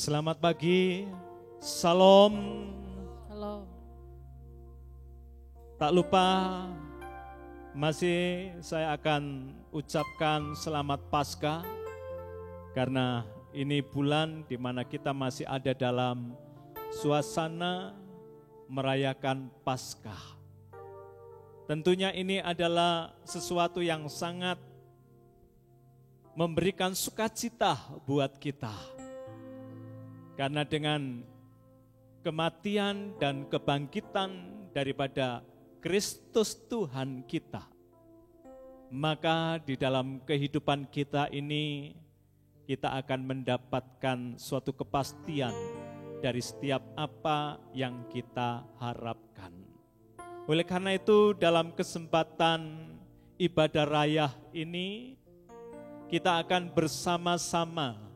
Selamat pagi, salam. Halo. Tak lupa masih saya akan ucapkan selamat Paskah karena ini bulan di mana kita masih ada dalam suasana merayakan Paskah. Tentunya ini adalah sesuatu yang sangat memberikan sukacita buat kita. Karena dengan kematian dan kebangkitan daripada Kristus Tuhan kita, maka di dalam kehidupan kita ini kita akan mendapatkan suatu kepastian dari setiap apa yang kita harapkan. Oleh karena itu dalam kesempatan ibadah raya ini kita akan bersama-sama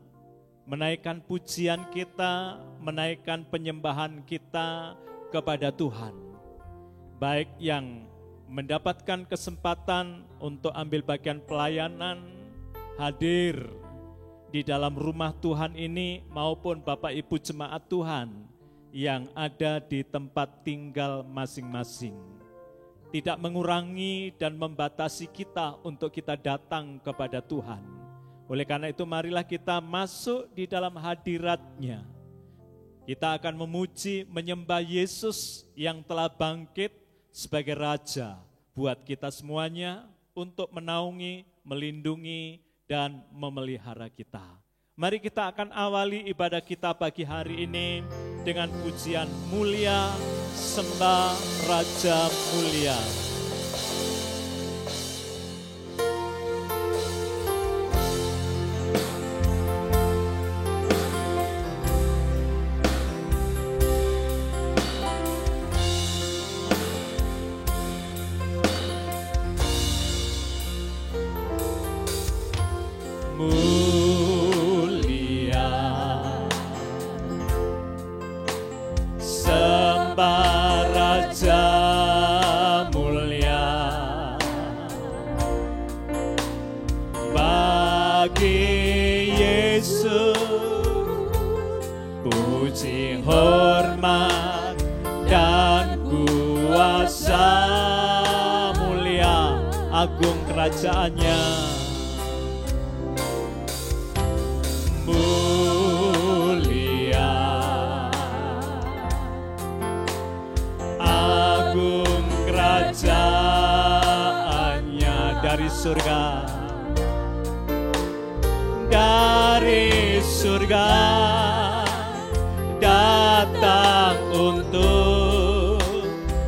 menaikkan pujian kita, menaikkan penyembahan kita kepada Tuhan. Baik yang mendapatkan kesempatan untuk ambil bagian pelayanan, hadir di dalam rumah Tuhan ini, maupun Bapak Ibu jemaat Tuhan yang ada di tempat tinggal masing-masing. Tidak mengurangi dan membatasi kita untuk kita datang kepada Tuhan. Oleh karena itu marilah kita masuk di dalam hadirat-Nya. Kita akan memuji, menyembah Yesus yang telah bangkit sebagai Raja buat kita semuanya untuk menaungi, melindungi, dan memelihara kita. Mari kita akan awali ibadah kita pagi hari ini dengan pujian mulia, sembah Raja mulia. Hormat dan kuasa mulia agung kerajaannya. Mulia agung kerajaannya dari surga. Dari surga datang untuk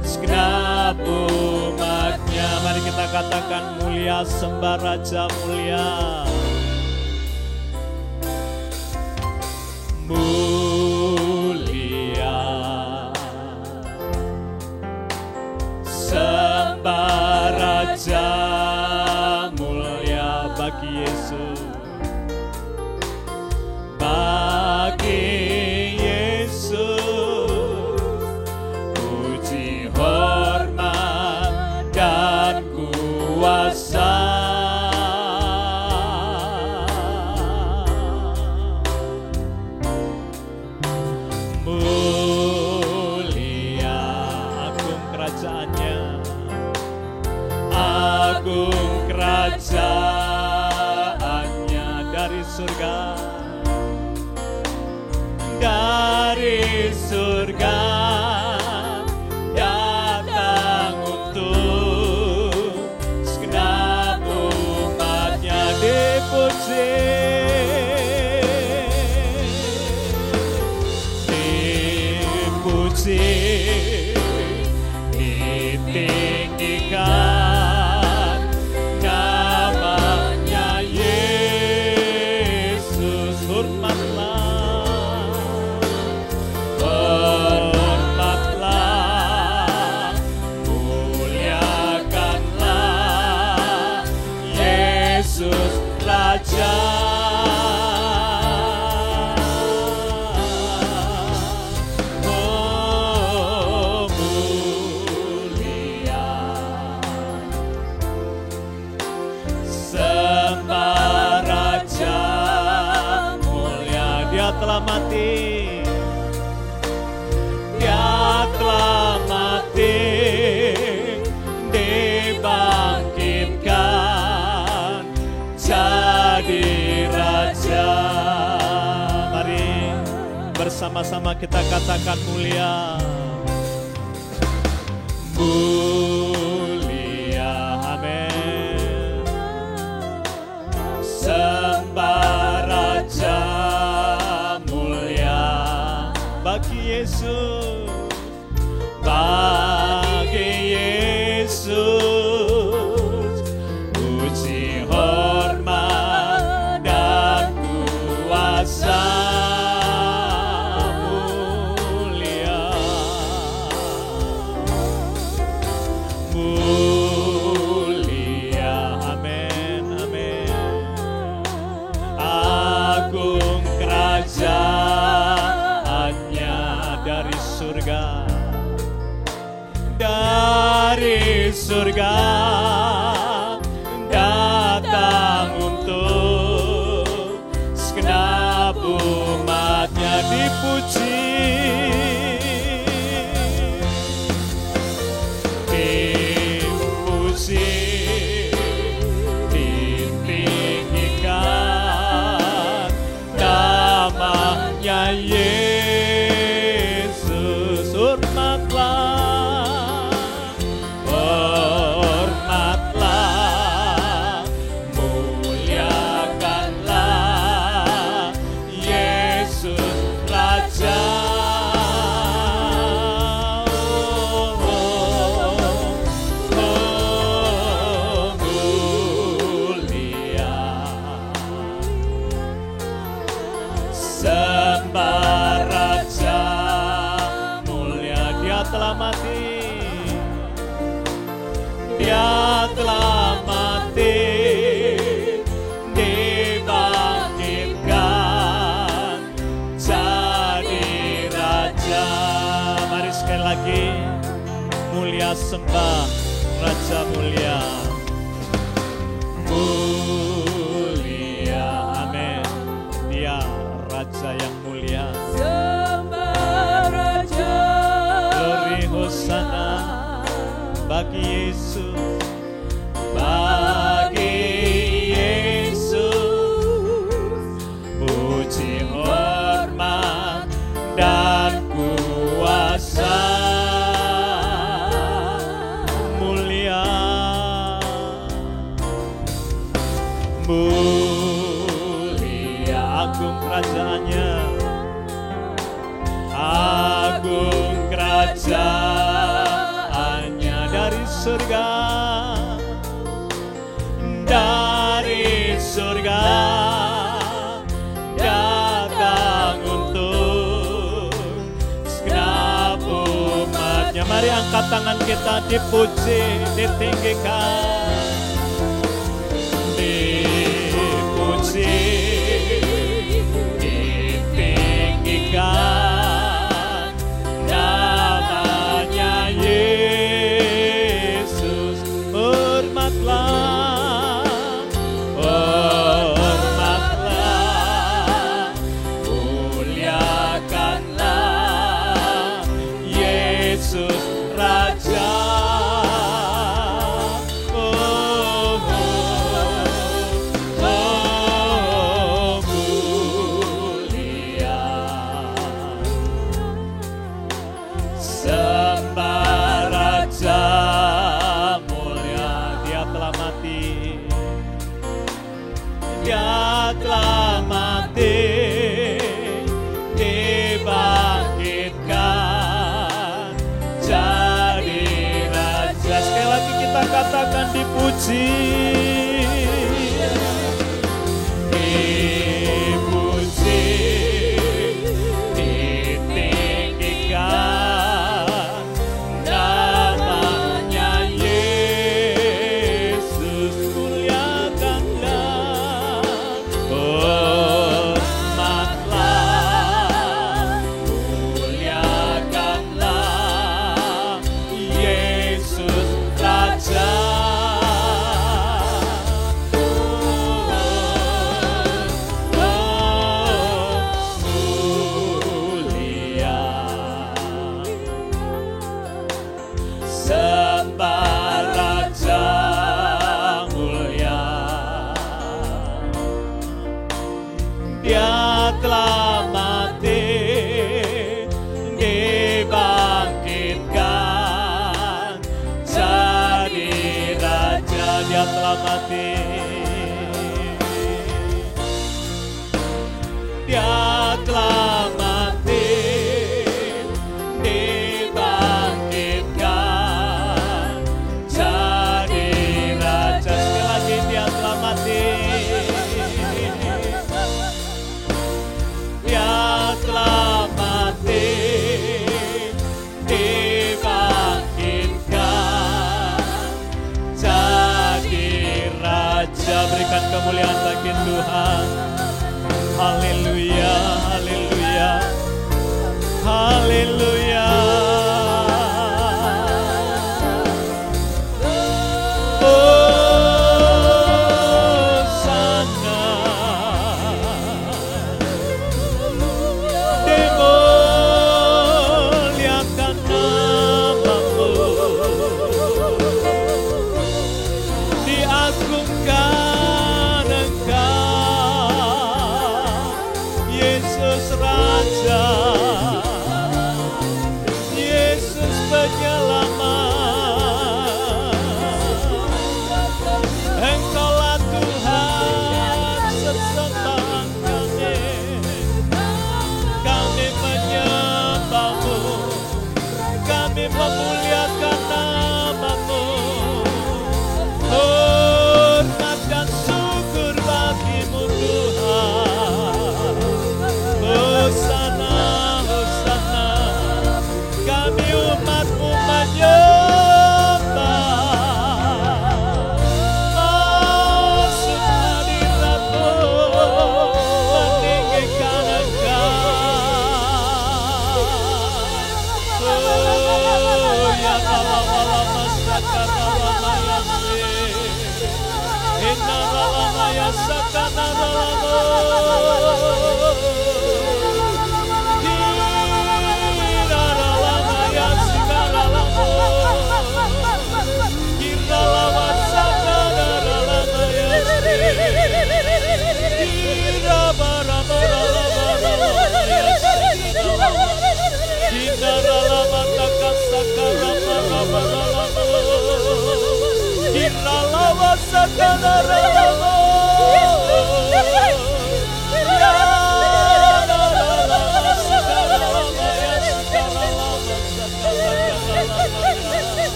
segenap umat-Nya. Mari kita katakan mulia, sembah Raja mulia. Mulia, sembah Raja mulia bagi Yesus. Bagi kuasa mulia agung kerajaannya, agung kerajaannya dari surga, dari surga datang untuk segenap umat-Nya. Dipuji, dipuji, ditinggikan namanya Yesus. Hormatlah, hormatlah sama-sama kita katakan mulia. Mulia, amin. Sembah Raja mulia bagi Yesus, bagi Yesus, puji hormat dan kuasa mulia. Mulia, amin, amin. Agung kerajaannya dari surga, dari surga datang untuk segenap umatnya dipuji. Ditinggikan namanya Yesus. Hormatlah, hormatlah, muliakanlah Yesus Raja. Sembah Raja mulia, Dia telah mati, Dia telah mati, dibangkitkan jadi Raja. Mari sekali lagi, mulia sembah Raja mulia. Mulia, amin. Dia Raja yang mulia. Sembah Raja. Glory Hosana bagi Yesus, bagi Yesus, puji hormat dan kuasa mulia. Mulia, agung kerajaannya, agung kerajaannya dari surga, dari surga datang untuk segenap umatnya. Mari angkat tangan kita, dipuji, ditinggikan, dipuji, ditinggikan namanya Yesus. Hormatlah, hormatlah, muliakanlah Yesus Raja. Dia telah mati. Dia telah mati, dibangkitkan jadi raja. Sekali lagi, dia telah mati. Dia telah mati, dibangkitkan jadi raja. Berikan kemuliaan bagi Tuhan. Haleluya, haleluya, haleluya. Hosana, dimuliakan namamu, diagungkan Engkau, Yesus Raja, Yesus Penyelamat. Engkaulah Tuhan sesembahan kami menyembah-Mu, kami memuliakan nama-Mu. Hormat dan syukur bagi-Mu Tuhan. Hosana, Hosana, kami umat-Mu menyembah. Masuk hadirat-Mu, meninggikan Engkau. Oh, ya Allah, masyarakat Allah yasi, inna Allah yasakana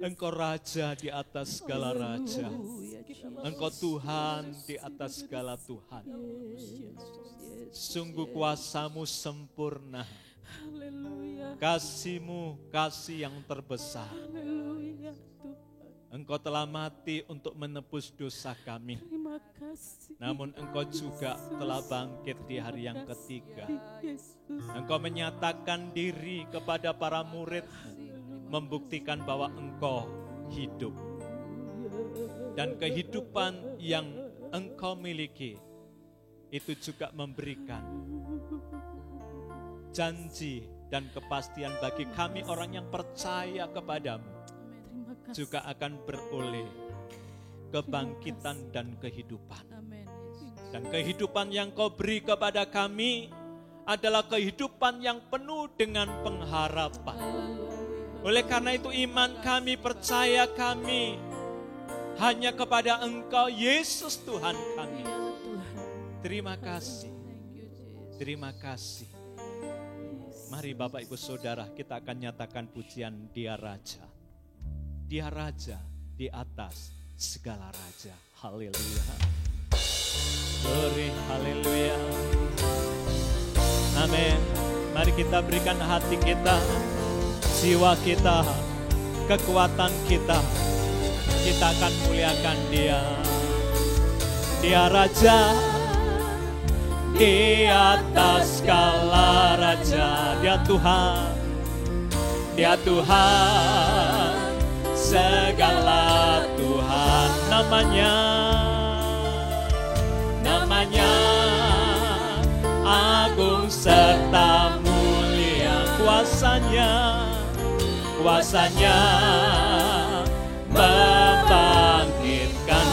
Engkau Raja di atas segala Raja. Engkau Tuhan di atas segala Tuhan. Sungguh kuasa-Mu sempurna. Kasih-Mu kasih yang terbesar. Engkau telah mati untuk menebus dosa kami. Namun Engkau juga telah bangkit di hari yang ketiga. Engkau menyatakan diri kepada para murid, membuktikan bahwa Engkau hidup. Dan kehidupan yang Engkau miliki itu juga memberikan janji dan kepastian bagi kami orang yang percaya kepadamu, juga akan beroleh kebangkitan dan kehidupan. Dan kehidupan yang Kau beri kepada kami adalah kehidupan yang penuh dengan pengharapan. Oleh karena itu iman kami, percaya kami hanya kepada Engkau, Yesus Tuhan kami. Terima kasih. Terima kasih. Mari Bapak Ibu Saudara, kita akan nyatakan pujian Dia Raja. Dia Raja di atas segala Raja. Haleluya. Glory, haleluya. Amin. Mari kita berikan hati kita, jiwa kita, kekuatan kita. Kita akan muliakan Dia. Dia Raja di atas segala raja. Dia Tuhan, Dia Tuhan, segala Tuhan. Namanya agung serta mulia. Kuasanya membangkitkan.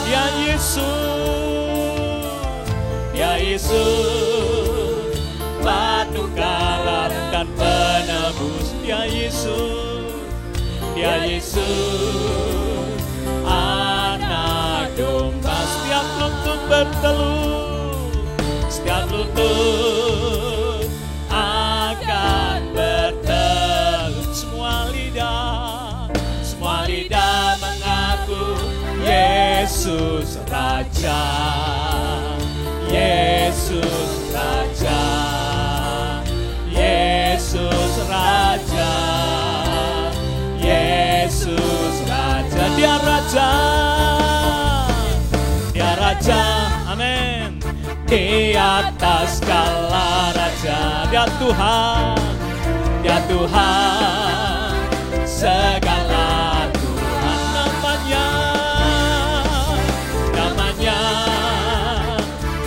Dia Yesus, Padukalan dan penebus. Dia Yesus, Anak Domba. Setiap lutut bertelut, setiap lutut akan bertelut. Semua lidah mengaku Yesus Raja. Yesus Raja, Yesus Raja, Yesus Raja. Dia Raja, Dia Raja, amin. Di atas segala raja. Dia Tuhan, Dia Tuhan, segala Tuhan. Namanya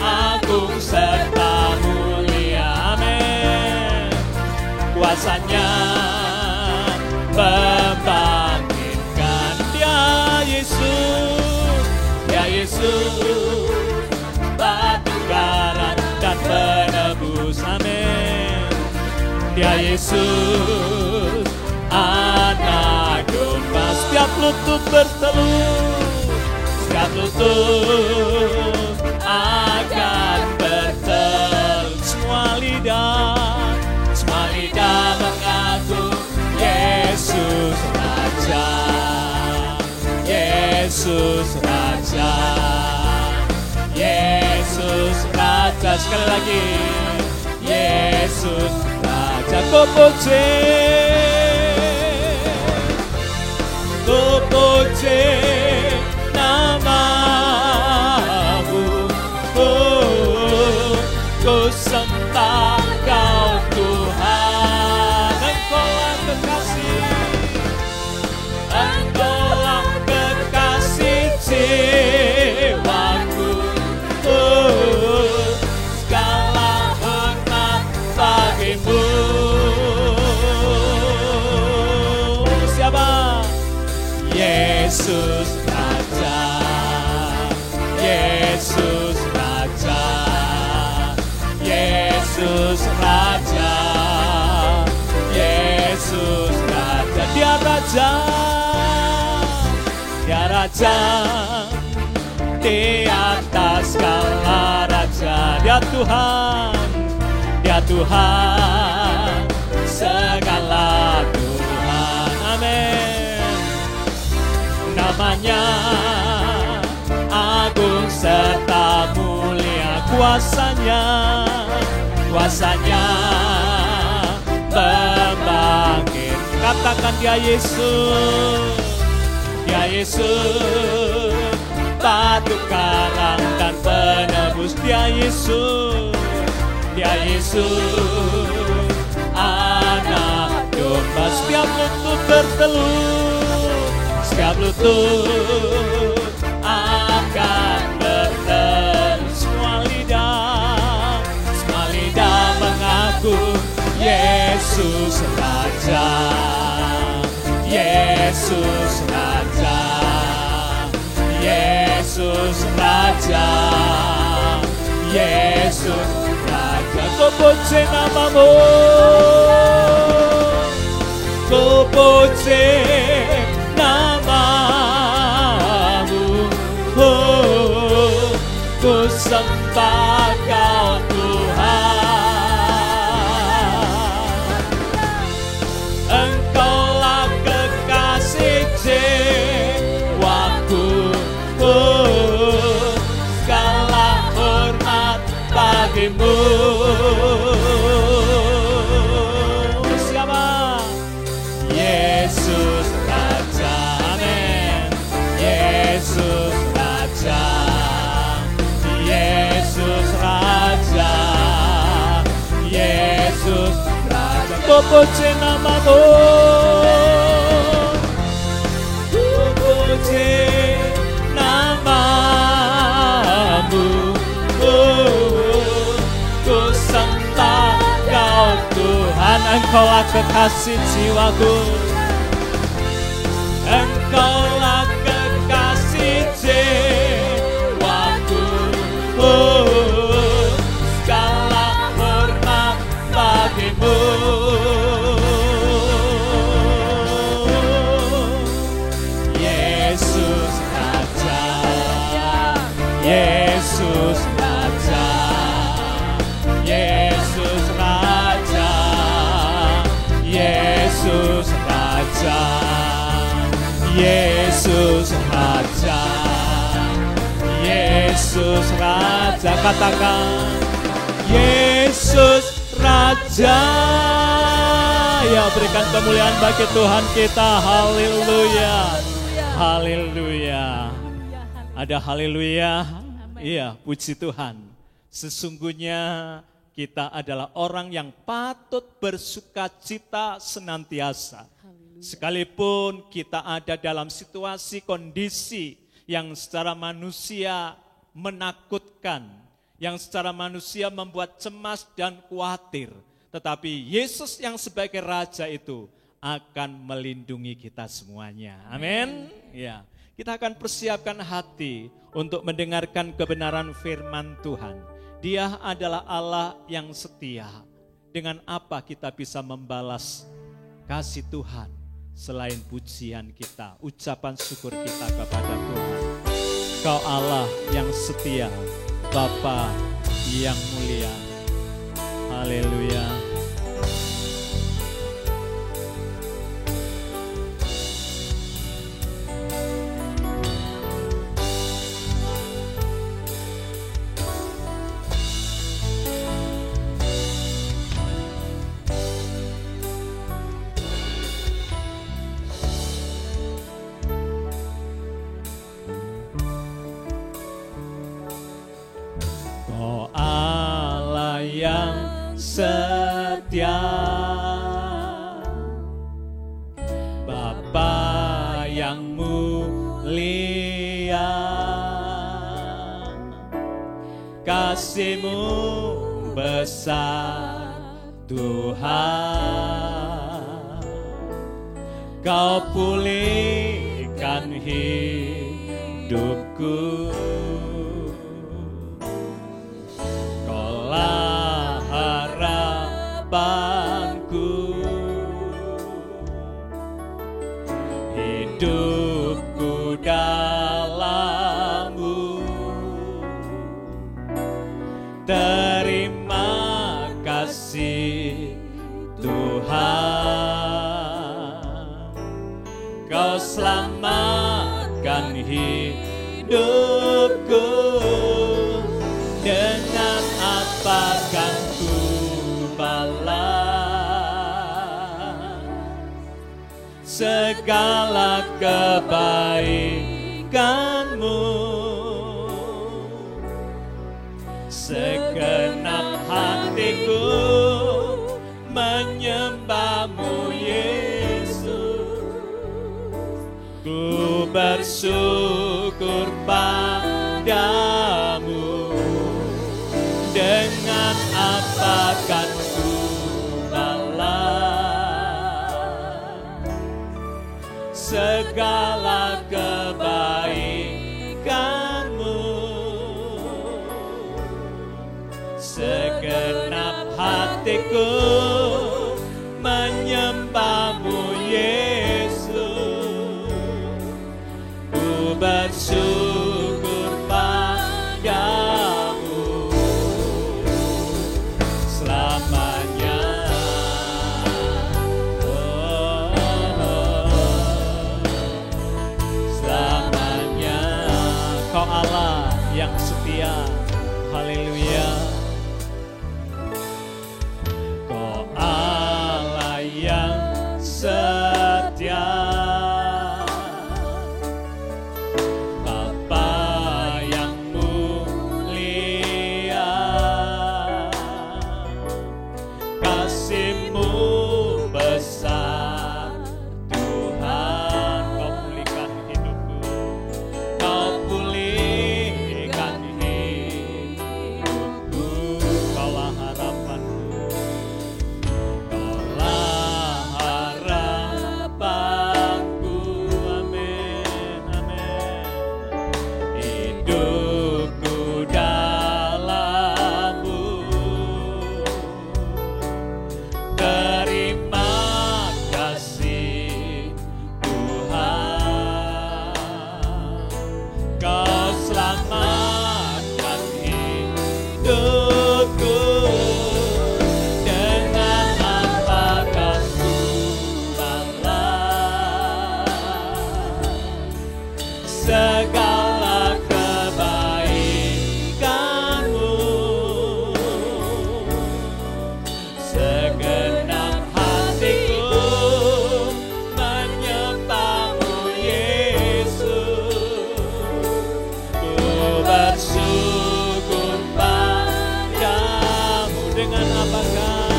agung serta mulia. Amin. Kuasanya membangkitkan. Dia Yesus, Padukalan dan penebus. Amin. Dia Yesus, Anak Domba. Setiap lutut bertelut, setiap lutut akan bertelut. Semua lidah mengaku Yesus Raja. Yesus Raja, Yesus Raja. Sekali lagi, Yesus Raja. Ku puji namamu, ku sembah Kau Tuhan. Engkaulah kekasih jiwaku. Segala hormat bagimu. Siapa? Yesus Raja, Yesus Raja, Yesus Raja, Yesus Raja. Dia Raja, Dia Raja di atas segala raja. Dia Tuhan, Dia Tuhan, segala Tuhan. Amin. Namanya agung serta mulia. Kuasanya membangkit. Katakan Dia Yesus, Dia Yesus, Padukalan dan penebus. Dia Yesus, Dia Yesus, Anak Domba. Setiap lutut bertelut, setiap lutut akan bertelut. Semua lidah mengaku Yesus Raja. Yesus Raja, Yesus Raja, Yesus Raja. Ku puji namamu, ku puji namamu, ku sembah Kau Tuhan. Engkaulah kekasih jiwaku. Segala hormat bagimu. Siapa? Yesus Raja. Amin. Yesus Raja, puji namamu, ku puji namamu, ku sembah Kau Tuhan. Engkaulah kekasih jiwaku, Engkaulah kekasih jiwaku, segala hormat bagimu. Yesus Raja, Yesus Raja, Yesus Raja, Yesus Raja, Yesus Raja, Yesus Raja. Katakan Yesus Raja. Ya, berikan kemuliaan bagi Tuhan kita. Haleluya, haleluya. Ada haleluya. Iya, puji Tuhan. Sesungguhnya kita adalah orang yang patut bersukacita senantiasa. Sekalipun kita ada dalam situasi kondisi yang secara manusia menakutkan, yang secara manusia membuat cemas dan khawatir, tetapi Yesus yang sebagai Raja itu akan melindungi kita semuanya. Amin. Ya, kita akan persiapkan hati untuk mendengarkan kebenaran firman Tuhan. Dia adalah Allah yang setia. Dengan apa kita bisa membalas kasih Tuhan selain pujian kita, ucapan syukur kita kepada Tuhan. Kau Allah yang setia, Bapa yang mulia. Haleluya. Setia, Bapa yang mulia, kasih-Mu besar Tuhan. Kau pulihkan hidupku, harapanku, hidupku dalam-Mu. Terima kasih Tuhan, Kau selamatkan hidupku. Dengan apa kan ku balas segala kebaikan-Mu? Segenap hatiku menyembah-Mu Yesus. Ku bersyukur padamu. Dengan apa kan ku balas segala kebaikan-Mu? Segenap hatiku menyembah-Mu Yesus. Ku bersyukur padamu selamanya. Selamanya Kau Allah yang setia. Haleluya. Kau Allah yang setia, Bapa yang mulia, kasih-Mu dengan apakah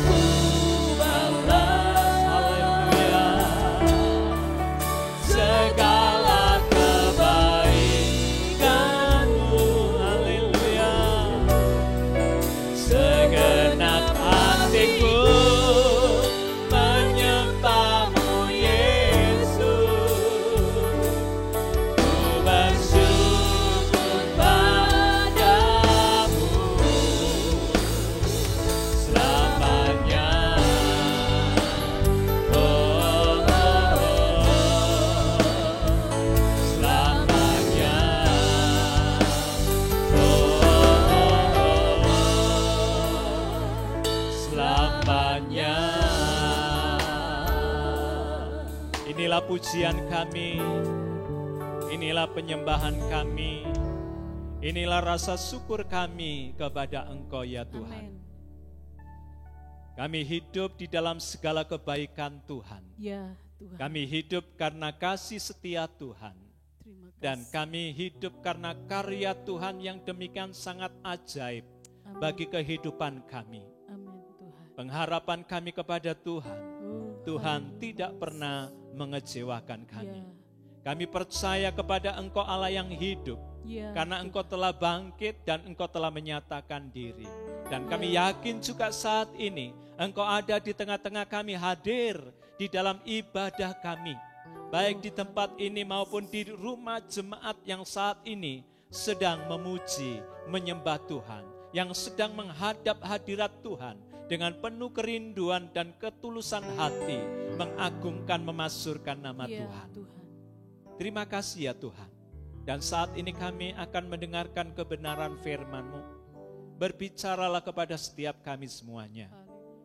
ku balas haleluya segala kebaikanmu, haleluya segenap hatiku menyembahmu Yesus, ku bersyukur padamu selamanya. Oh, selamanya. Selamanya. Inilah pujian kami, inilah penyembahan kami, inilah rasa syukur kami kepada Engkau ya Tuhan. Amin. Kami hidup di dalam segala kebaikan Tuhan. Ya Tuhan. Kami hidup karena kasih setia Tuhan. Terima kasih. Dan kami hidup karena karya Tuhan yang demikian sangat ajaib Amin. bagi kehidupan kami. Amin Tuhan. Pengharapan kami kepada Tuhan, Oh, Tuhan haleluya. tidak pernah mengecewakan kami. Ya. Kami percaya kepada Engkau Allah yang hidup, Ya, karena Engkau telah bangkit dan Engkau telah menyatakan diri. Dan kami Ya. yakin juga saat ini Engkau ada di tengah-tengah kami, hadir di dalam ibadah kami. Baik di tempat ini maupun di rumah jemaat yang saat ini sedang memuji, menyembah Tuhan. Yang sedang menghadap hadirat Tuhan dengan penuh kerinduan dan ketulusan hati. Mengagungkan, memasyurkan nama Ya, Tuhan. Tuhan. Terima kasih ya Tuhan. Dan saat ini kami akan mendengarkan kebenaran firman-Mu. Berbicaralah kepada setiap kami semuanya.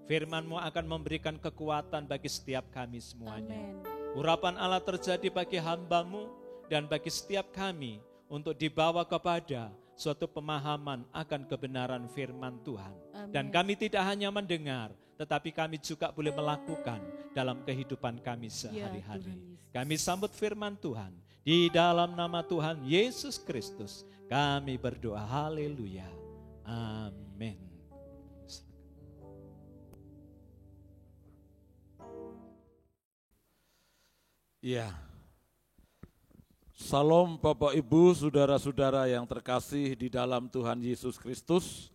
Firman-Mu akan memberikan kekuatan bagi setiap kami semuanya. Amin. Urapan Allah terjadi bagi hamba-Mu dan bagi setiap kami untuk dibawa kepada suatu pemahaman akan kebenaran firman Tuhan. Amin. Dan kami tidak hanya mendengar, tetapi kami juga boleh melakukan dalam kehidupan kami sehari-hari. Tuhan Yesus. Kami sambut firman Tuhan. Di dalam nama Tuhan Yesus Kristus kami berdoa. Haleluya. Amin. Ya, Salam Bapak Ibu, saudara-saudara yang terkasih di dalam Tuhan Yesus Kristus.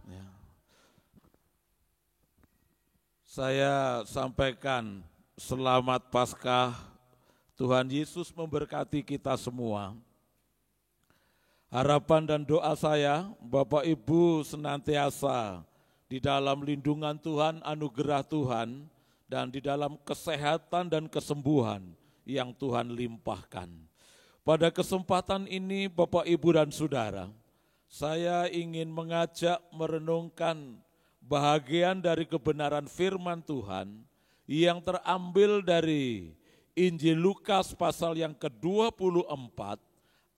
Ya. Saya sampaikan selamat Paskah, Tuhan Yesus memberkati kita semua. Harapan dan doa saya, Bapak Ibu senantiasa di dalam lindungan Tuhan, anugerah Tuhan, dan di dalam kesehatan dan kesembuhan yang Tuhan limpahkan. Pada kesempatan ini Bapak, Ibu, dan Saudara, saya ingin mengajak merenungkan bahagian dari kebenaran firman Tuhan yang terambil dari Injil Lukas pasal yang ke-24,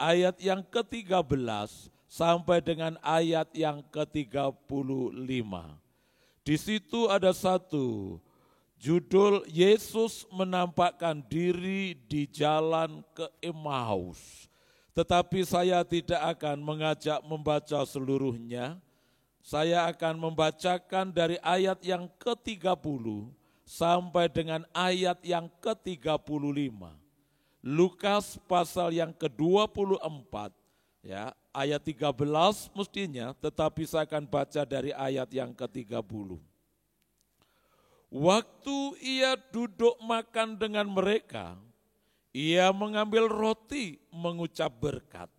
ayat yang ke-13 sampai dengan ayat yang ke-35. Di situ ada satu judul, Yesus menampakkan diri di jalan ke Emmaus. Tetapi saya tidak akan mengajak membaca seluruhnya. Saya akan membacakan dari ayat yang ke-30 sampai dengan ayat yang ke-35. Lukas pasal yang ke-24, ya, ayat 13 mestinya, tetapi saya akan baca dari ayat yang ke-30. Waktu ia duduk makan dengan mereka, ia mengambil roti mengucap berkat,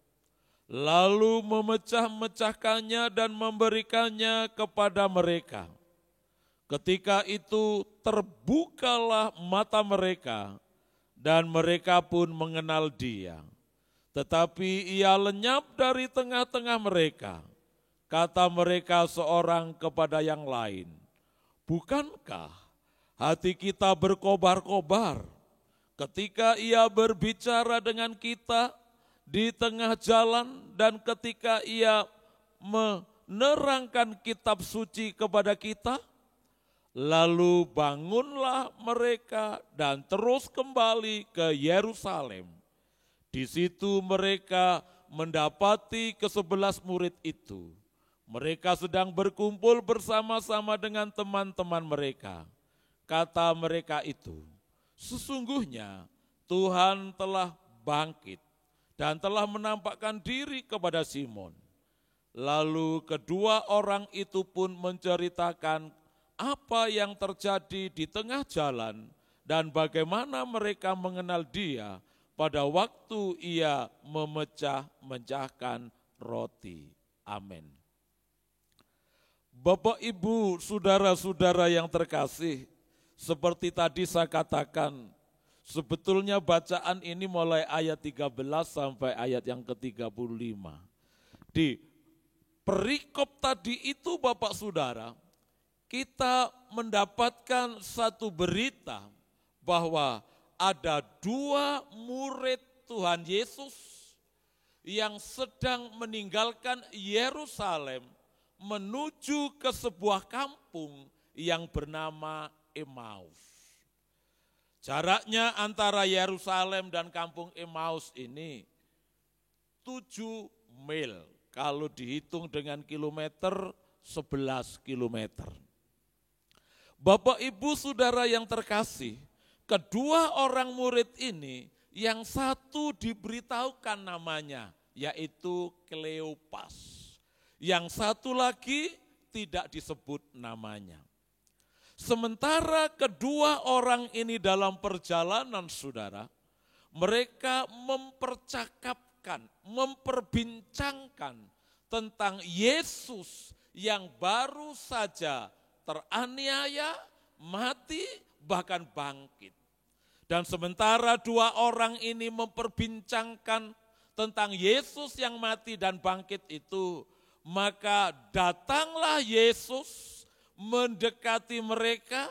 lalu memecah-mecahkannya dan memberikannya kepada mereka. Ketika itu terbukalah mata mereka dan mereka pun mengenal dia. Tetapi ia lenyap dari tengah-tengah mereka. Kata mereka seorang kepada yang lain, bukankah hati kita berkobar-kobar ketika ia berbicara dengan kita di tengah jalan dan ketika ia menerangkan kitab suci kepada kita? Lalu bangunlah mereka dan terus kembali ke Yerusalem. Di situ mereka mendapati ke-11 murid itu. Mereka sedang berkumpul bersama-sama dengan teman-teman mereka. Kata mereka itu, sesungguhnya Tuhan telah bangkit dan telah menampakkan diri kepada Simon. Lalu kedua orang itu pun menceritakan apa yang terjadi di tengah jalan dan bagaimana mereka mengenal dia pada waktu ia memecah-mecahkan roti. Amin. Bapak, Ibu, saudara-saudara yang terkasih, seperti tadi saya katakan, sebetulnya bacaan ini mulai ayat 13 sampai ayat yang ke-35. Di perikop tadi itu, Bapak Saudara, kita mendapatkan satu berita bahwa ada dua murid Tuhan Yesus yang sedang meninggalkan Yerusalem menuju ke sebuah kampung yang bernama Emmaus. Jaraknya antara Yerusalem dan kampung Emmaus ini 7 mil. Kalau dihitung dengan kilometer, 11 kilometer. Bapak, Ibu, saudara yang terkasih, kedua orang murid ini, yang satu diberitahukan namanya, yaitu Kleopas. Yang satu lagi tidak disebut namanya. Sementara kedua orang ini dalam perjalanan, saudara, mereka mempercakapkan, memperbincangkan tentang Yesus yang baru saja teraniaya, mati, bahkan bangkit. Dan sementara dua orang ini memperbincangkan tentang Yesus yang mati dan bangkit itu, maka datanglah Yesus mendekati mereka,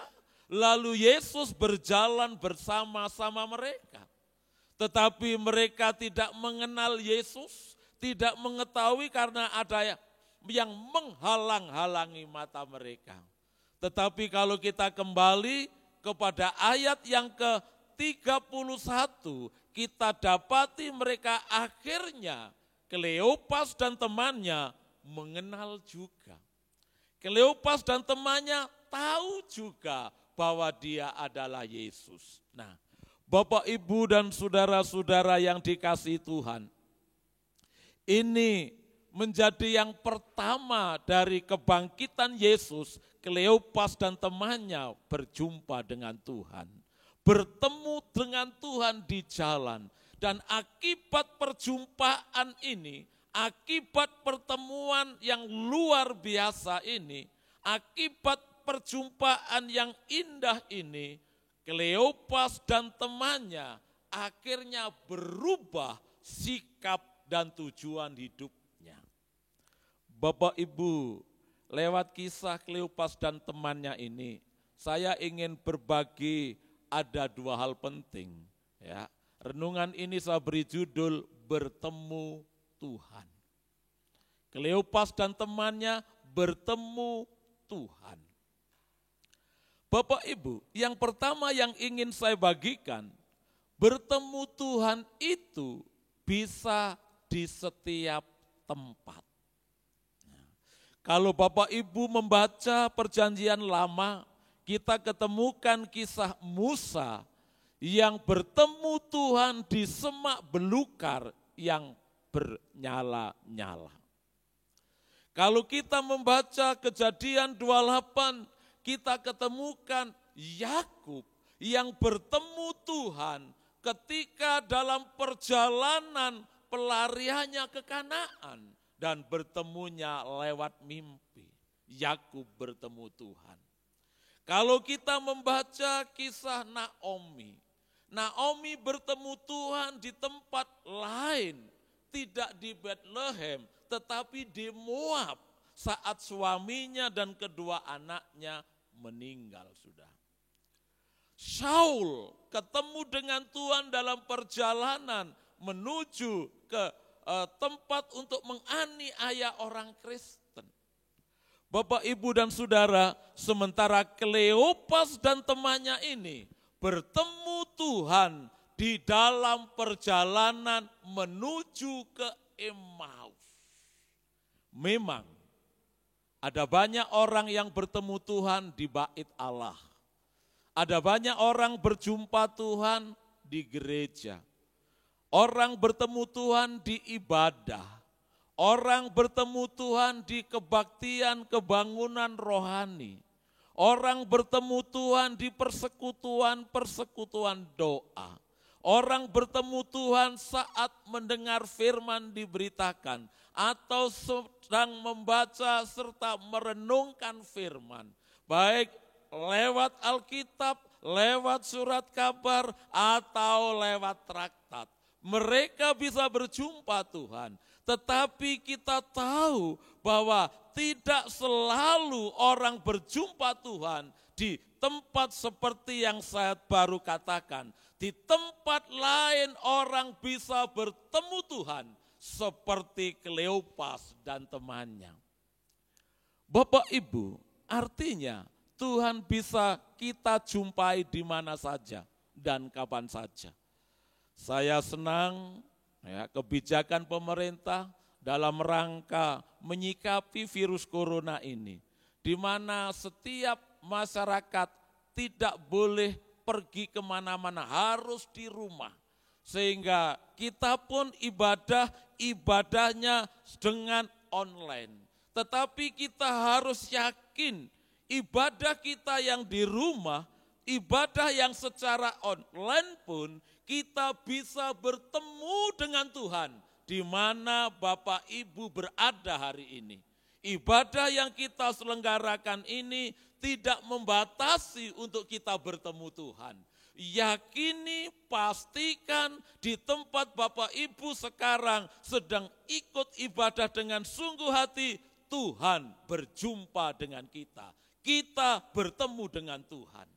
lalu Yesus berjalan bersama-sama mereka. Tetapi mereka tidak mengenal Yesus, tidak mengetahui karena ada yang menghalang-halangi mata mereka. Tetapi kalau kita kembali kepada ayat yang ke-31, kita dapati mereka akhirnya, Kleopas dan temannya mengenal juga. Kleopas dan temannya tahu juga bahwa dia adalah Yesus. Nah, Bapak, Ibu, dan saudara-saudara yang dikasihi Tuhan, ini menjadi yang pertama dari kebangkitan Yesus. Kleopas dan temannya berjumpa dengan Tuhan, bertemu dengan Tuhan di jalan. Dan akibat perjumpaan ini, akibat pertemuan yang luar biasa ini, akibat perjumpaan yang indah ini, Kleopas dan temannya akhirnya berubah sikap dan tujuan hidupnya. Bapak, Ibu, lewat kisah Kleopas dan temannya ini, saya ingin berbagi ada dua hal penting. Ya, renungan ini saya beri judul Bertemu Tuhan. Kleopas dan temannya bertemu Tuhan. Bapak, Ibu, yang pertama yang ingin saya bagikan, bertemu Tuhan itu bisa di setiap tempat. Kalau Bapak Ibu membaca Perjanjian Lama, kita ketemukan kisah Musa yang bertemu Tuhan di semak belukar yang bernyala-nyala. Kalau kita membaca Kejadian 28, kita ketemukan Yakub yang bertemu Tuhan ketika dalam perjalanan pelariannya ke Kanaan dan bertemunya lewat mimpi. Yakub bertemu Tuhan. Kalau kita membaca kisah Naomi, Naomi bertemu Tuhan di tempat lain, tidak di Bethlehem, tetapi di Moab saat suaminya dan kedua anaknya meninggal sudah. Saul ketemu dengan Tuhan dalam perjalanan menuju ke tempat untuk menganiaya orang Kristen. Bapak, Ibu, dan saudara, sementara Kleopas dan temannya ini bertemu Tuhan di dalam perjalanan menuju ke Emmaus. Memang Ada banyak orang yang bertemu Tuhan di bait Allah. Ada banyak orang berjumpa Tuhan di gereja. Orang bertemu Tuhan di ibadah. Orang bertemu Tuhan di kebaktian kebangunan rohani. Orang bertemu Tuhan di persekutuan doa. Orang bertemu Tuhan saat mendengar firman diberitakan atau sedang membaca serta merenungkan firman. Baik lewat Alkitab, lewat surat kabar, atau lewat traktat. Mereka bisa berjumpa Tuhan. Tetapi kita tahu bahwa tidak selalu orang berjumpa Tuhan di tempat seperti yang saya baru katakan. Di tempat lain orang bisa bertemu Tuhan seperti Kleopas dan temannya. Bapak Ibu, artinya Tuhan bisa kita jumpai di mana saja dan kapan saja. Saya senang kebijakan pemerintah dalam rangka menyikapi virus corona ini, di mana setiap masyarakat tidak boleh pergi kemana-mana, harus di rumah. Sehingga kita pun ibadahnya dengan online. Tetapi kita harus yakin ibadah kita yang di rumah, ibadah yang secara online pun kita bisa bertemu dengan Tuhan di mana Bapak Ibu berada hari ini. Ibadah yang kita selenggarakan ini tidak membatasi untuk kita bertemu Tuhan. Yakini, pastikan di tempat Bapak Ibu sekarang sedang ikut ibadah dengan sungguh hati, Tuhan berjumpa dengan kita. Kita bertemu dengan Tuhan.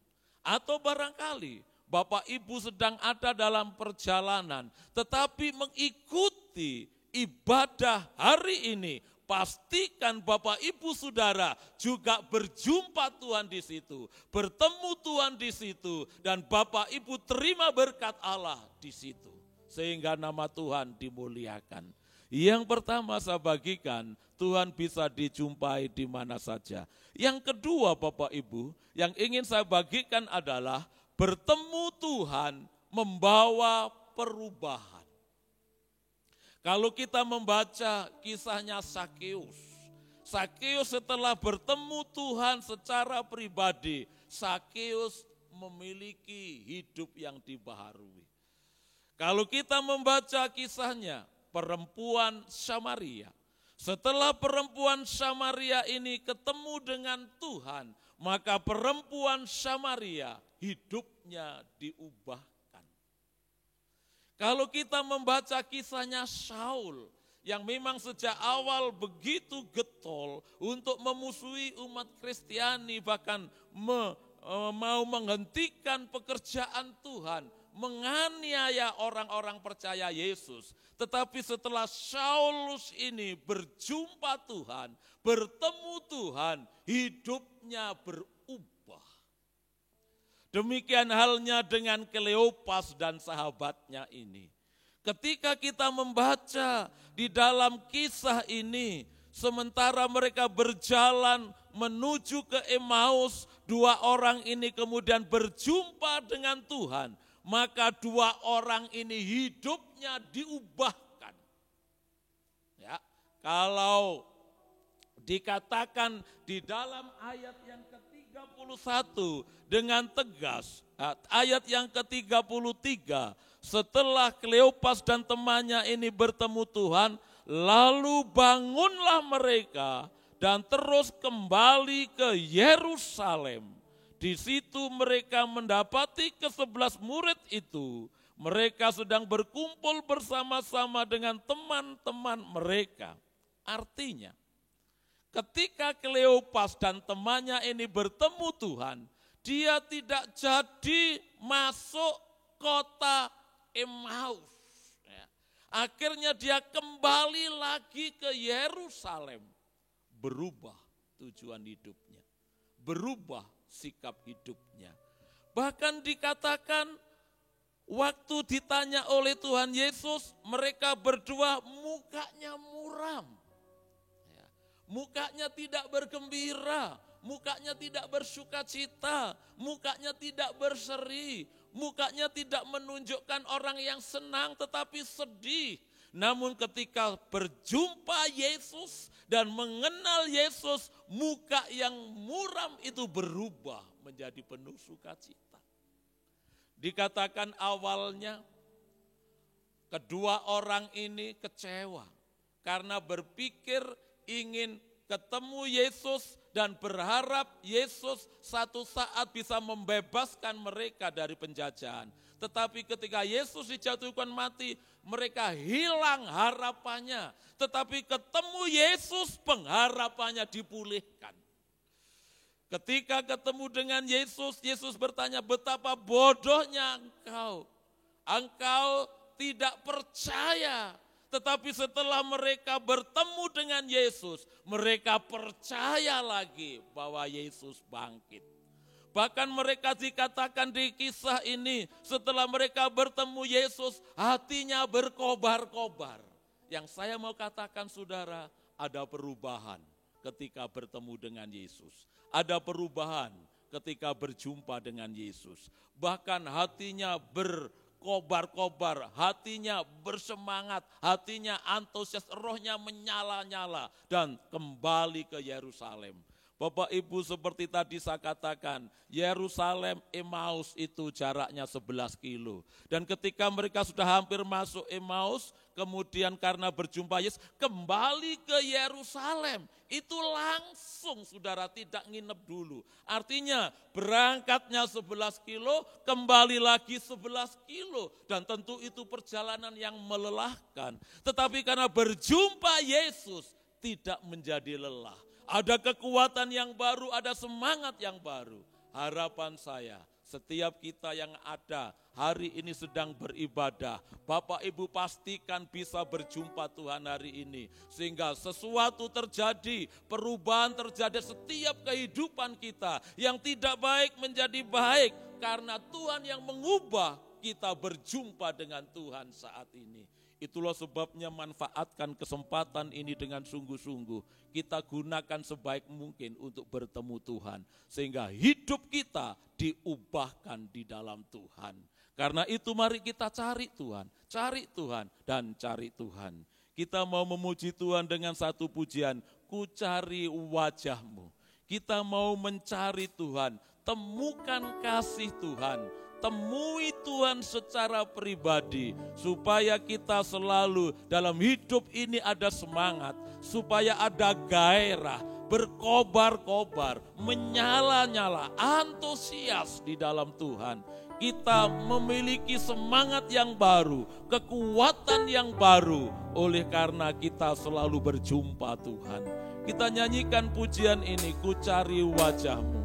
Atau barangkali Bapak Ibu sedang ada dalam perjalanan, tetapi mengikuti ibadah hari ini, pastikan Bapak Ibu Saudara juga berjumpa Tuhan di situ, bertemu Tuhan di situ, dan Bapak Ibu terima berkat Allah di situ. Sehingga nama Tuhan dimuliakan. Yang pertama saya bagikan, Tuhan bisa dijumpai di mana saja. Yang kedua Bapak Ibu, yang ingin saya bagikan adalah bertemu Tuhan membawa perubahan. Kalau kita membaca kisahnya Sakeus setelah bertemu Tuhan secara pribadi, Sakeus memiliki hidup yang dibaharui. Kalau kita membaca kisahnya perempuan Samaria, setelah perempuan Samaria ini ketemu dengan Tuhan, maka perempuan Samaria hidupnya diubahkan. Kalau kita membaca kisahnya Saul, yang memang sejak awal begitu getol untuk memusuhi umat Kristiani, bahkan mau menghentikan pekerjaan Tuhan, menganiaya orang-orang percaya Yesus. Tetapi setelah Saulus ini berjumpa Tuhan, bertemu Tuhan, hidupnya berubah. Demikian halnya dengan Kleopas dan sahabatnya ini. Ketika kita membaca di dalam kisah ini, sementara mereka berjalan menuju ke Emmaus, dua orang ini kemudian berjumpa dengan Tuhan. Maka dua orang ini hidupnya diubahkan. Ya, kalau dikatakan di dalam ayat yang ke-31 dengan tegas, ayat yang ke-33, setelah Kleopas dan temannya ini bertemu Tuhan, lalu bangunlah mereka dan terus kembali ke Yerusalem. Di situ mereka mendapati ke-11 murid itu. Mereka sedang berkumpul bersama-sama dengan teman-teman mereka. Artinya, ketika Kleopas dan temannya ini bertemu Tuhan, dia tidak jadi masuk kota Emmaus. Akhirnya dia kembali lagi ke Yerusalem. Berubah tujuan hidupnya. Berubah sikap hidupnya. Bahkan dikatakan waktu ditanya oleh Tuhan Yesus, mereka berdua mukanya muram. mukanya tidak bergembira, mukanya tidak bersukacita, mukanya tidak berseri, mukanya tidak menunjukkan orang yang senang tetapi sedih. Namun ketika berjumpa Yesus dan mengenal Yesus, muka yang muram itu berubah menjadi penuh sukacita. Dikatakan awalnya kedua orang ini kecewa karena berpikir ingin ketemu Yesus dan berharap Yesus satu saat bisa membebaskan mereka dari penjajahan. Tetapi ketika Yesus dijatuhkan mati, mereka hilang harapannya. Tetapi ketemu Yesus, pengharapannya dipulihkan. Ketika ketemu dengan Yesus, Yesus bertanya, betapa bodohnya engkau. Engkau tidak percaya. Tetapi setelah mereka bertemu dengan Yesus, mereka percaya lagi bahwa Yesus bangkit. Bahkan mereka dikatakan di kisah ini, setelah mereka bertemu Yesus, hatinya berkobar-kobar. Yang saya mau katakan saudara, ada perubahan ketika bertemu dengan Yesus. Ada perubahan ketika berjumpa dengan Yesus. Bahkan hatinya berkobar-kobar, hatinya bersemangat, hatinya antusias, rohnya menyala-nyala dan kembali ke Yerusalem. Bapak Ibu, seperti tadi saya katakan, Yerusalem Emmaus itu jaraknya 11 kilo. Dan ketika mereka sudah hampir masuk Emmaus, kemudian karena berjumpa Yesus, kembali ke Yerusalem. Itu langsung saudara, tidak nginep dulu. Artinya berangkatnya 11 kilo, kembali lagi 11 kilo. Dan tentu itu perjalanan yang melelahkan. Tetapi karena berjumpa Yesus, tidak menjadi lelah. Ada kekuatan yang baru, ada semangat yang baru. Harapan saya, setiap kita yang ada hari ini sedang beribadah, Bapak Ibu pastikan bisa berjumpa Tuhan hari ini. Sehingga sesuatu terjadi, perubahan terjadi setiap kehidupan kita. Yang tidak baik menjadi baik, karena Tuhan yang mengubah kita berjumpa dengan Tuhan saat ini. Itulah sebabnya manfaatkan kesempatan ini dengan sungguh-sungguh. Kita gunakan sebaik mungkin untuk bertemu Tuhan. Sehingga hidup kita diubahkan di dalam Tuhan. Karena itu mari kita cari Tuhan dan cari Tuhan. Kita mau memuji Tuhan dengan satu pujian, ku cari wajah-Mu. Kita mau mencari Tuhan, temukan kasih Tuhan. Temui Tuhan secara pribadi, supaya kita selalu dalam hidup ini ada semangat, supaya ada gairah, berkobar-kobar, menyala-nyala, antusias di dalam Tuhan. Kita memiliki semangat yang baru, kekuatan yang baru, oleh karena kita selalu berjumpa Tuhan. Kita nyanyikan pujian ini, ku cari wajah-Mu.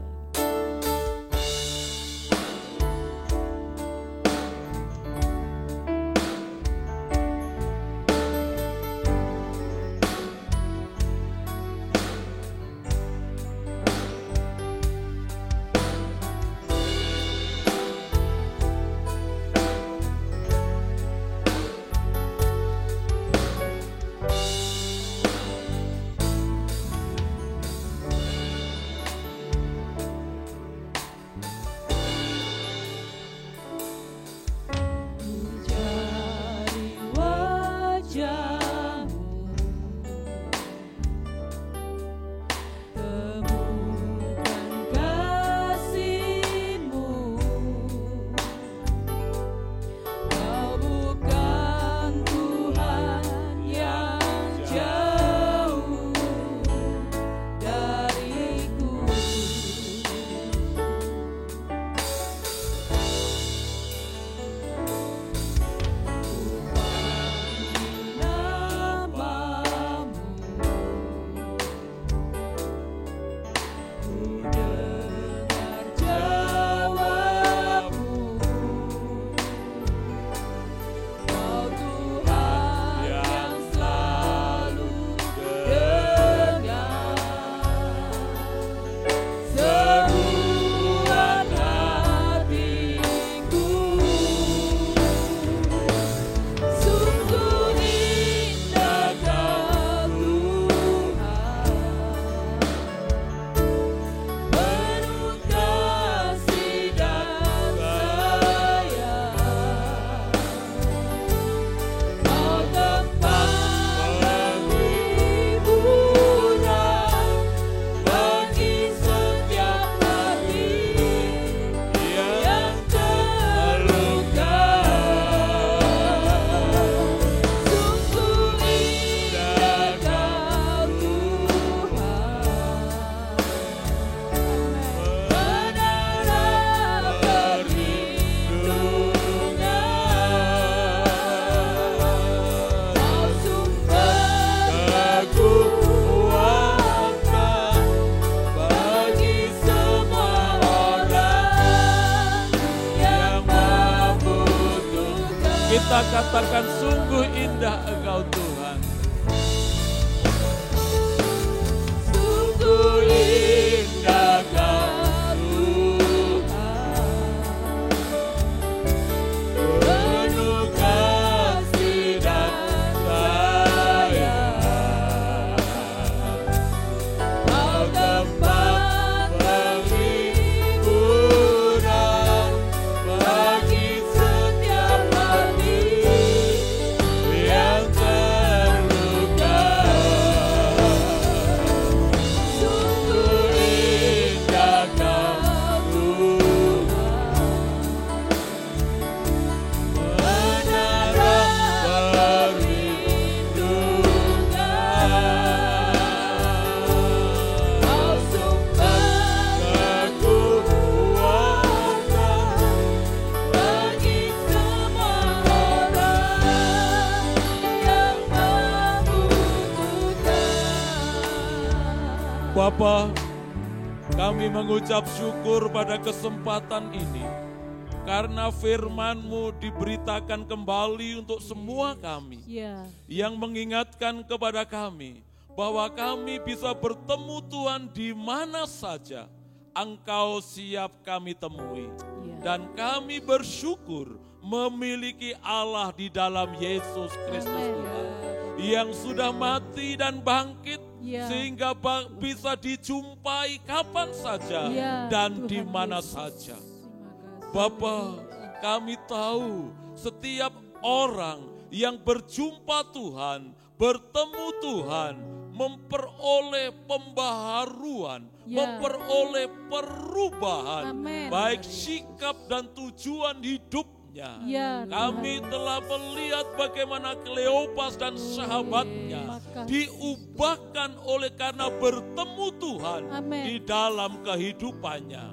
katakan sungguh indah Engkau Tuhan. Sungguh indah Engkau Tuhan, penuh kasih dan sayang. Kau tempat penghiburan bagi setiap hati yang terluka. Sungguh indah Kau Tuhan, menara perlindungan. Kau sumber kekuatan bagi semua orang yang membutuhkan. Bapa, kami mengucap syukur pada kesempatan ini karena firman-Mu diberitakan kembali untuk semua kami, Ya. yang mengingatkan kepada kami bahwa kami bisa bertemu Tuhan di mana saja Engkau siap kami temui. Ya. Dan kami bersyukur memiliki Allah di dalam Yesus Kristus Amin. Tuhan, yang sudah mati dan bangkit Ya. sehingga bisa dijumpai kapan saja Ya, dan Tuhan di mana Yesus. saja. Terima kasih. Bapa, kami tahu setiap orang yang berjumpa Tuhan, bertemu Tuhan, memperoleh pembaharuan, Ya. memperoleh perubahan, Amin. baik sikap dan tujuan hidupnya. Ya, Kami Tuhan. telah melihat bagaimana Kleopas dan sahabatnya Terima kasih. diubahkan oleh karena bertemu Tuhan Amin. di dalam kehidupannya.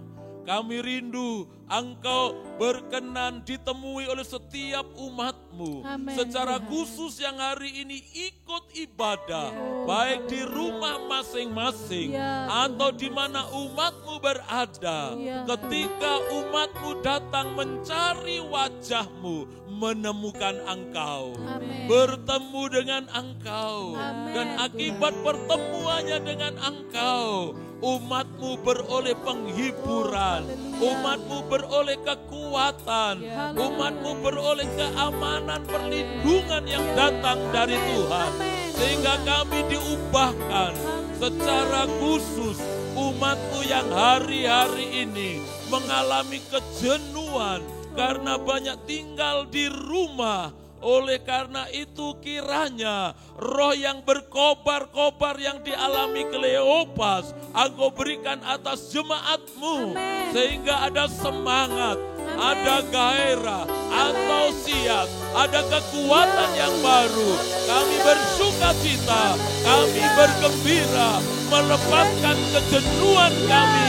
Kami rindu Engkau berkenan ditemui oleh setiap umat-Mu. Amin, Secara Tuhan. khusus yang hari ini ikut ibadah. Ya. Baik di rumah masing-masing. Ya, Atau di mana umat-Mu berada. Ya. Ketika umat-Mu datang mencari wajah-Mu, menemukan Engkau. Amin. Bertemu dengan Engkau. Amin, Dan akibat pertemuannya dengan Engkau, umat-Mu beroleh penghiburan, Haleluya. umat-Mu beroleh kekuatan, Ya. umat-Mu beroleh keamanan, perlindungan yang datang dari Tuhan. Amin. Sehingga kami diubahkan secara khusus umat-Mu yang hari-hari ini mengalami kejenuhan karena banyak tinggal di rumah. Oleh karena itu kiranya roh yang berkobar-kobar yang dialami Kleopas Engkau berikan atas jemaat-Mu. Amin. Sehingga ada semangat, Amin. ada gairah, antusias, ada kekuatan yang baru. Kami bersuka cita, kami bergembira, melepaskan kejenuhan kami,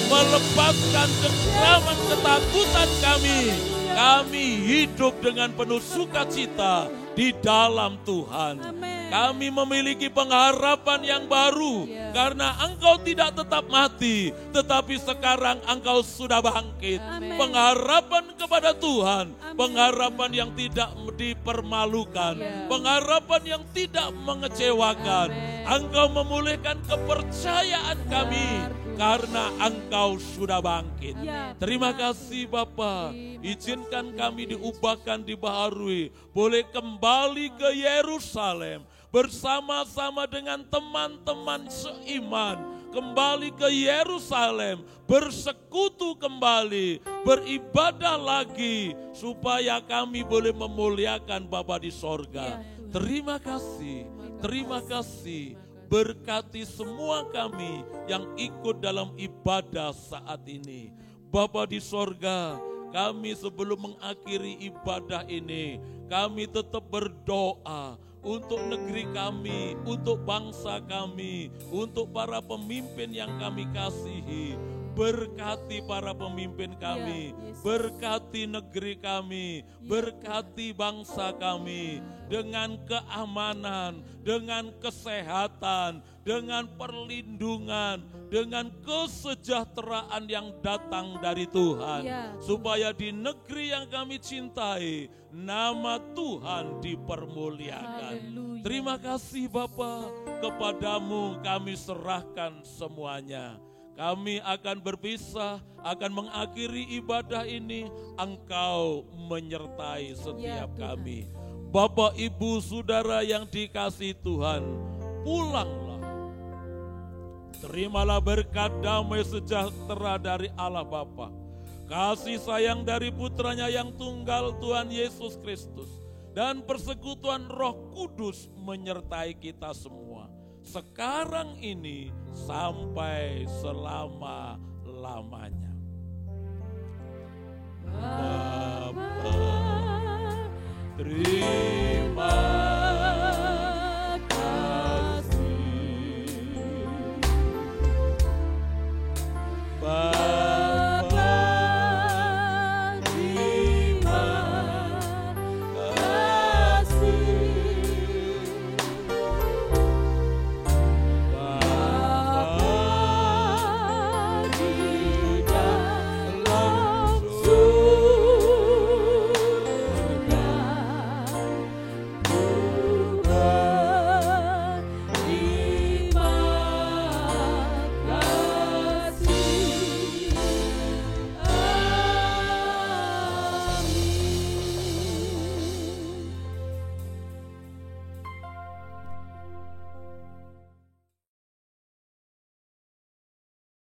melepaskan kekeraman ketakutan kami. Kami hidup dengan penuh sukacita di dalam Tuhan. Amin. Kami memiliki pengharapan yang baru Ya. karena Engkau tidak tetap mati, tetapi sekarang Engkau sudah bangkit. Amin. Pengharapan kepada Tuhan, Amin. pengharapan yang tidak dipermalukan, Ya. pengharapan yang tidak mengecewakan. Amin. Engkau memulihkan kepercayaan kami karena Engkau sudah bangkit. Ya, Terima kasih Bapa. Izinkan kami diubahkan, dibaharui. Boleh kembali ke Yerusalem bersama-sama dengan teman-teman seiman. Kembali ke Yerusalem, bersekutu kembali, beribadah lagi. Supaya kami boleh memuliakan Bapa di sorga. Ya, Tuhan. Terima kasih. Berkati semua kami yang ikut dalam ibadah saat ini. Bapa di sorga, kami sebelum mengakhiri ibadah ini, kami tetap berdoa untuk negeri kami, untuk bangsa kami, untuk para pemimpin yang kami kasihi. Berkati para pemimpin kami, Ya, Yesus. berkati negeri kami, berkati bangsa kami dengan keamanan, dengan kesehatan, dengan perlindungan, dengan kesejahteraan yang datang dari Tuhan. Ya, Supaya di negeri yang kami cintai, nama Tuhan dipermuliakan. Haleluya. Terima kasih Bapa, kepadamu kami serahkan semuanya. Kami akan berpisah, akan mengakhiri ibadah ini. Engkau menyertai setiap Tuhan. kami. Bapak, Ibu, Saudara yang dikasihi Tuhan, pulanglah. Terimalah berkat damai sejahtera dari Allah Bapa, kasih sayang dari putranya yang tunggal Tuhan Yesus Kristus, dan persekutuan Roh Kudus menyertai kita semua, sekarang ini sampai selama-lamanya. Bapa, terima